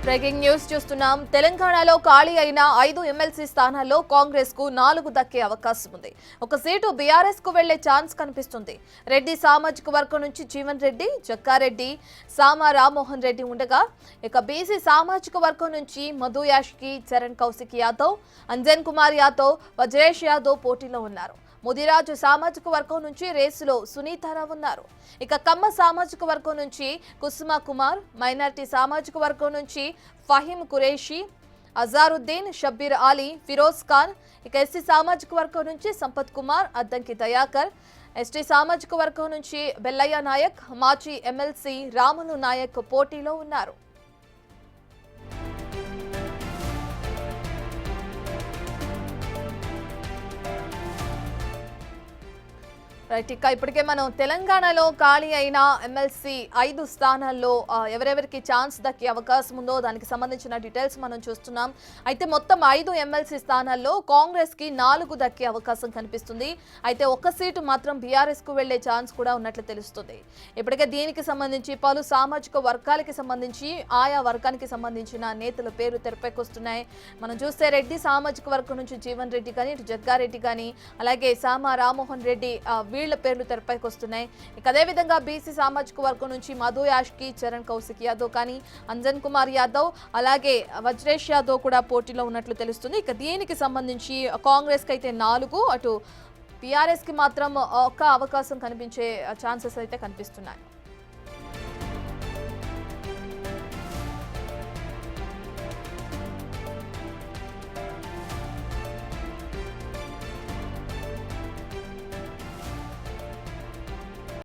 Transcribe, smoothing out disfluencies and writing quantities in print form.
Breaking news చూస్తున్నాం. తెలంగాణలో ఖాళీ అయిన 5 ఎమ్మెల్సీ స్థానాల్లో కాంగ్రెస్ కు 4 దక్కే అవకాశం ఉంది. ఒక సీటు బీఆర్ఎస్ కు వెళ్లే ఛాన్స్ కనిపిస్తుంది. రెడ్డి సామాజిక వర్గం నుంచి జీవన్ రెడ్డి, జక్కారెడ్డి, సామా రామ్మోహన్ రెడ్డి ఉండగా ఇక బీసీ సామాజిక వర్గం నుంచి మధు యాష్కి, చరణ్ కౌశిక్ యాదవ్, అంజన్ కుమార్ యాదవ్, వజ్రేష్ యాదవ్ పోటీలో ఉన్నారు. ముదిరాజు సామాజిక వర్గం నుంచి రేసులో సునీతారావు ఉన్నారు. ఇక కమ్మ సామాజిక వర్గం నుంచి కుసుమ కుమార్, మైనార్టీ సామాజిక వర్గం నుంచి ఫహీం ఖురేషీ, అజారుద్దీన్, షబ్బీర్ అలీ, ఫిరోజ్ ఖాన్, ఇక ఎస్సీ సామాజిక వర్గం నుంచి సంపత్ కుమార్, అద్దంకి దయాకర్, ఎస్టీ సామాజిక వర్గం నుంచి బెల్లయ్య నాయక్, మాజీ ఎమ్మెల్సీ రాములు నాయక్ పోటీలో ఉన్నారు. ఇక ఇప్పటికే మనం తెలంగాణలో ఖాళీ అయిన ఎమ్మెల్సీ 5 స్థానాల్లో ఎవరెవరికి ఛాన్స్ దక్కే అవకాశం ఉందో దానికి సంబంధించిన డీటెయిల్స్ మనం చూస్తున్నాం. అయితే మొత్తం 5 ఎమ్మెల్సీ స్థానాల్లో కాంగ్రెస్ కి 4 దక్కే అవకాశం కనిపిస్తుంది. అయితే ఒక్క సీటు మాత్రం బీఆర్ఎస్ కు వెళ్లే ఛాన్స్ కూడా ఉన్నట్లు తెలుస్తుంది. ఇప్పటికే దీనికి సంబంధించి పలు సామాజిక వర్గాలకి సంబంధించి ఆయా వర్గానికి సంబంధించిన నేతల పేరు తెరపైకొస్తున్నాయి. మనం చూస్తే రెడ్డి సామాజిక వర్గం నుంచి జీవన్ రెడ్డి కానీ, ఇటు జగ్గారెడ్డి కానీ, అలాగే సామా రామ్మోహన్ రెడ్డి వీళ్ల పేర్లు తెరపైకి వస్తున్నాయి. ఇక అదేవిధంగా బీసీ సామాజిక వర్గం నుంచి మధు యాష్కి, చరణ్ కౌశిక్ యాదవ్ కానీ, అంజన్ కుమార్ యాదవ్, అలాగే వజ్రేష్ యాదవ్ కూడా పోటీలో ఉన్నట్లు తెలుస్తుంది. ఇక దీనికి సంబంధించి కాంగ్రెస్ కి అయితే 4, అటు బీఆర్ఎస్ కి మాత్రం ఒక అవకాశం కనిపించే ఛాన్సెస్ అయితే కనిపిస్తున్నాయి.